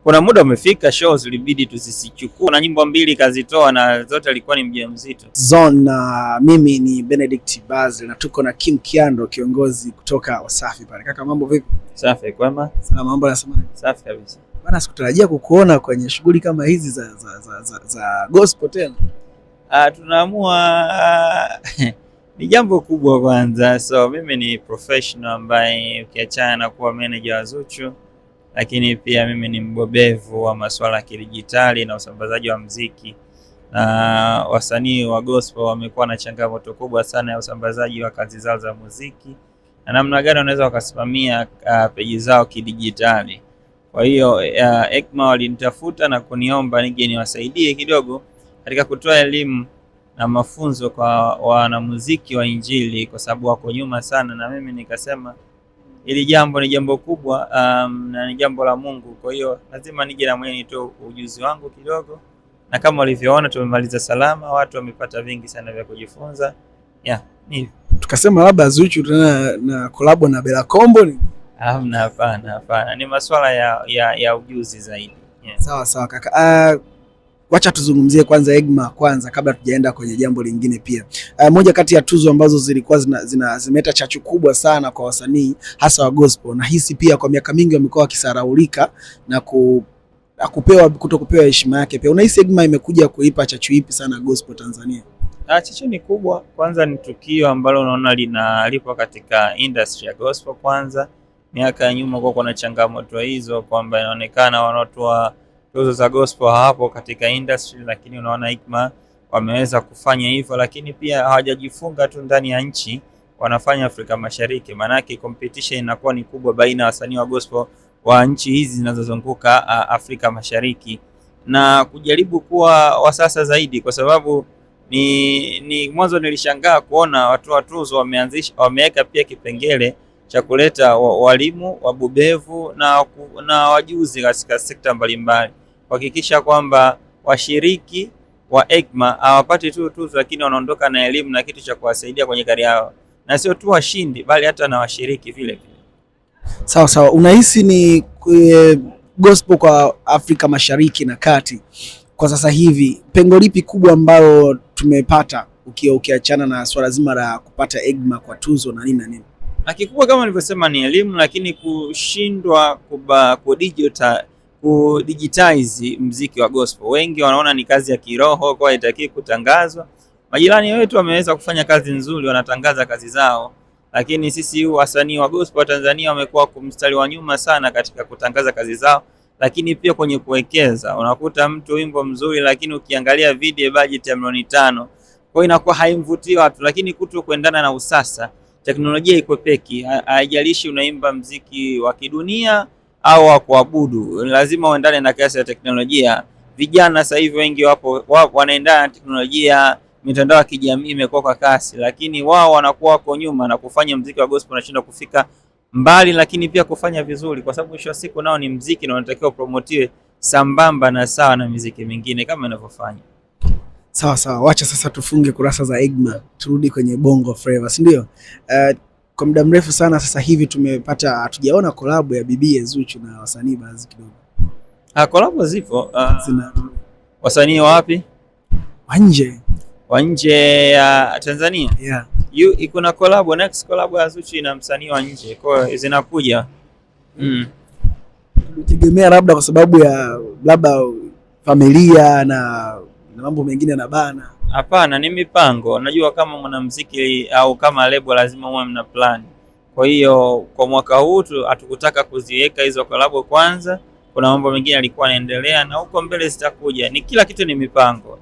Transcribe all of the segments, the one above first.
kuna muda umefika shows ilibidi tusizichukue, na nyimbo 2 kazitoa na zote alikuwa ni mjamzito. Zone na mimi ni Benedict Basil na tuko na Kim Kiando, kiongozi kutoka Wasafi pale. Kaka, mambo vipi? Safi, kwema? Salama, mambo yanasemaje? Safi kabisa. Bana, sikutarajia kukuona kwenye shughuli kama hizi za gospel tena. Tunaamua ni jambo kubwa kwanza. So mimi ni professional ambaye ukiachana na kuwa manager wa Zuchu, lakini pia mimi ni mbobevu wa masuala ya kidijitali na usambazaji wa muziki. Na wasanii wa gospel wamekuwa na changamoto kubwa sana ya usambazaji wa kazi zao za muziki na namna gani wanaweza wakasimamia peji zao kidijitali. Kwa hiyo Ekma walinitafuta na kuniomba nije niwasaidie kidogo katika kutoa elimu na mafunzo kwa wanamuziki wa Injili, kwa sababu wako nyuma sana, na mimi nikasema hili jambo ni jambo kubwa na ni jambo la Mungu. Kwa hiyo lazima nije na mwenyewe nitoe ujuzi wangu kidogo, na kama walivyoona tumemaliza salama, watu wamepata vingi sana vya kujifunza. Tukasema labda Zuchu tena na collab na Bella Kombo ni? Hapana. Ni masuala ya ujuzi zaidi. Sawa kaka. Wacha tuzungumzie kwanza Egma kwanza kabla tujaenda kwenye jambo lingine pia. Moja kati ya tuzo ambazo zilikuwa zimeleta chachu kubwa sana kwa wasanii hasa wa gospel, na hisi pia kwa miaka mingi wamekuwa wakisaraulika na kutokupewa heshima yake pia. Unahisi Egma imekuja kuipa chachu ipi sana gospel Tanzania? Chachu ni kubwa. Kwanza ni tukio ambalo unaona linalipo katika industry ya gospel. Kwanza miaka ya nyuma kwa kuna changamoto hizo kwamba inaonekana wanaotoa tuzo za gospel hapo katika industry, lakini unaona Ekma wameweza kufanya hivyo, lakini pia hawajajifunga tu ndani ya nchi, wanafanya Afrika Mashariki. Maana yake competition inakuwa ni kubwa baina ya wasanii wa gospel wa nchi hizi zinazozunguka Afrika Mashariki, na kujaribu kuwa wasasa zaidi, kwa sababu ni mwanzo nilishangaa kuona watu wa tuzo wameweka pia kipengele cha kuleta walimu wabobevu na wajuzi katika sekta mbalimbali, kuhakikisha kwamba washiriki wa Ekma hawapati tu tuzo, lakini wanaondoka na elimu na kitu cha kuwasaidia kwenye kari yao, na sio tu washindi bali hata na washiriki vile vile. Sawa. Unahisi ni gospel kwa Afrika Mashariki na Kati kwa sasa hivi pengo lipi kubwa ambalo tumepata ukiachana na swala zima la kupata Ekma kwa tuzo na nini? Na kikubwa kama nilivyosema ni elimu, lakini kushindwa kudigitize muziki wa gospel. Wengi wanaona ni kazi ya kiroho, kwa haitaki kutangazwa. Majirani wetu wameweza kufanya kazi nzuri, wanatangaza kazi zao, lakini sisi wasanii wa gospel wa Tanzania wamekuwa kumstari wa nyuma sana katika kutangaza kazi zao, lakini pia kwenye kuwekeza. Unakuta mtu wimbo mzuri, lakini ukiangalia video budget ya milioni 5, kwa inakuwa haimvutii watu. Lakini kuendana na usasa, teknolojia iko peki, haijalishi unaimba mziki wa kidunia au wa kuabudu, lazima uendane na kasi ya teknolojia. Vijana sasa hivi wengi wanaendana na teknolojia, mitandao ya kijamii imekuwa kwa kasi, lakini wao wanakuwa wako nyuma na kufanya mziki wa gospel unashindwa kufika mbali, lakini pia kufanya vizuri, kwa sababu mwisho wa siku nao ni mziki na unatakiwa promotiwe sambamba na sawa na muziki mingine kama inavyofanya. Sawa, wacha sasa tufunge kurasa za Ekma, turudi kwenye Bongo Flava, si ndio? Kwa muda mrefu sana sasa hivi hatujaona collab ya Bibi Zuchu na wasanii baadhi kidogo. Collab zipo. Wasanii wapi? Wa nje ya Tanzania? Yeah. Kuna collab, next collab ya Zuchu na msanii wa nje, kwa hiyo zinakuja. Tutegemea labda kwa sababu ya labda familia na mambo mengine na bana. Hapana, ni mipango. Najua kama mwanamuziki au kama lebo lazima uwe mna plan. Kwa hiyo kwa mwaka huu hatukutaka kuziweka hizo collab kwanza. Kuna mambo mengine yalikuwa yanaendelea na huko mbele zitakuja. Ni kila kitu ni mipango.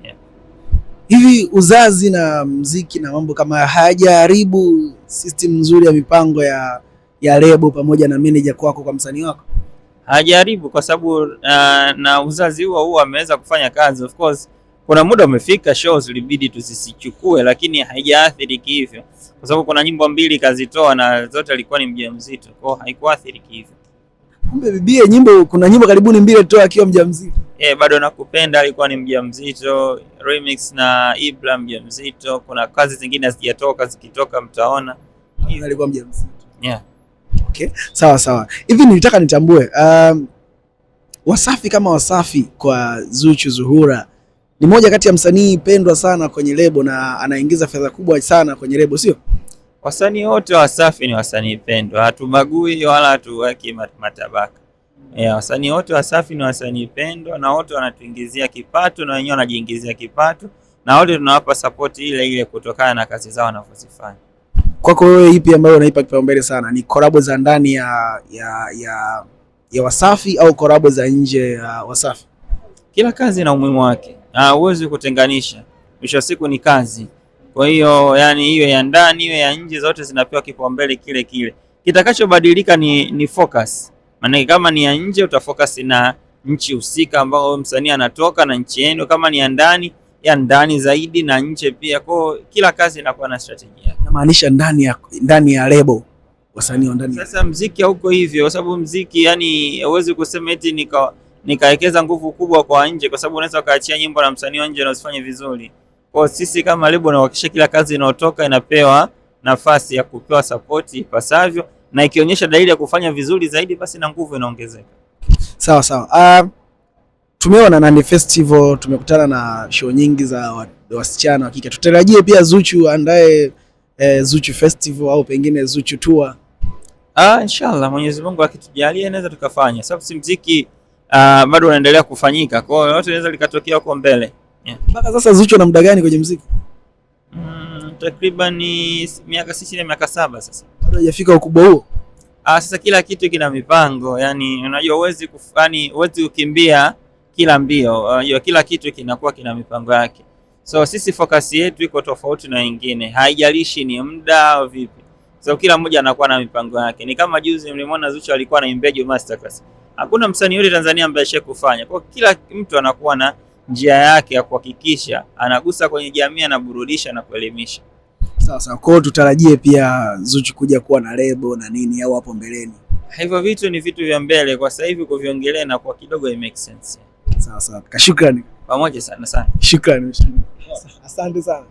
Hivi uzazi na muziki na mambo kama hayajaribu system nzuri ya mipango ya lebo pamoja na manager kwako kwa msanii wako? Hajaribu, kwa sababu na uzazi huo ameweza kufanya kazi. Of course kuna muda umefika shows ilibidi tusizichukue, lakini haijaathiri hivyo, kwa sababu kuna nyimbo 2 kazitoa na zote alikuwa ni mjamzito, kwa haikuathiri hivyo. Kumbe Bibi kuna nyimbo karibuni 2 toa akiwa mjamzito. Bado nakupenda alikuwa ni mjamzito, remix na Ibra mjamzito. Kuna kazi zingine hazijatoka, zikitoka mtaona. Alikuwa mjamzito. Yeah. Okay, sawa. Hivi nilitaka nitambue Wasafi kama Wasafi kwa Zuchu Zuhura ni moja kati ya msanii pendwa sana kwenye lebo na anaingiza fedha kubwa sana kwenye lebo, sio? Wasanii wote Wasafi ni wasanii pendwa, hatubagui wala hatuweki matabaka. Wasanii wote Wasafi ni wasanii pendwa na wote wanatuingizia kipato na wenyewe wanajiingizia kipato na wote tunawapa support ile ile kutokana na kazi zao wanazozifanya. Kwako wewe ipi ambayo unaipa kipaumbele sana? Ni collab za ndani ya Wasafi au collab za nje ya Wasafi? Kila kazi na umuhimu wake. Huwezi kutenganisha. Mwisho wa siku ni kazi. Kwa hiyo yani hiyo ya ndani hiyo ya nje zote zinapewa kipaumbele kile kile. Kitakachobadilika ni focus. Maana kama ni ya nje utafocus na nchi husika ambao msanii anatoka na nchi yenu, kama ni ya ndani zaidi na nje pia. Kwa kila kazi inakuwa na strategy yake. Namaanisha ndani ya lebo. Wasanii wa ndani. Sasa muziki hauko hivyo kwa sababu muziki yani huwezi kusema eti nikawekeza nguvu kubwa kwa nje kwa sababu unaweza kaachia nyimbo na msanii wa nje na usifanye vizuri. Kwa sisi kama lebo tunahakikisha kila kazi inayotoka inapewa nafasi ya kupewa support ipasavyo na ikionyesha dalili ya kufanya vizuri zaidi basi na nguvu inaongezeka. Sawa sawa. Tumeona Nandi Festival, tumekutana na show nyingi za wasichana wa kike. Tutarajie pia Zuchu andaye Zuchu Festival au pengine Zuchu Tour. Inshallah Mwenyezi Mungu akitujalia inaweza tukafanya. Sababu si muziki bado unaendelea kufanyika. Kwa hiyo yote inaweza likatokea huko mbele. Mpaka sasa Zuchu ana muda gani kwenye muziki? Takriban miaka 7 sasa. Bado hajafika ukubwa huo. Sasa kila kitu kina mipango. Yani unajua huwezi kukimbia kila mbio. Unajua kila kitu kinakuwa kina mipango yake. So sisi focus yetu iko tofauti na wengine. Haijalishi ni muda au vipi. So kila mmoja anakuwa na mipango yake. Ni kama juzi mlimwona Zuchu alikuwa na Imbejo Masterclass. Hakuna msanii yote Tanzania ambaye ashakufanya. Kwa kila mtu anakuwa na njia yake ya kuhakikisha anagusa kwenye jamii, anaburudisha na kuelimisha. Sawa sawa. Kwa hiyo tutarajie pia Zuchu kuja kuwa na lebo na nini au hapo mbeleni. Hivyo vitu ni vitu vya mbele, kwa sasa hivi kuviongelea na kwa kidogo it makes sense. Sawa sawa. Shukrani. Pamoja sana. Shukrani. Asante sana.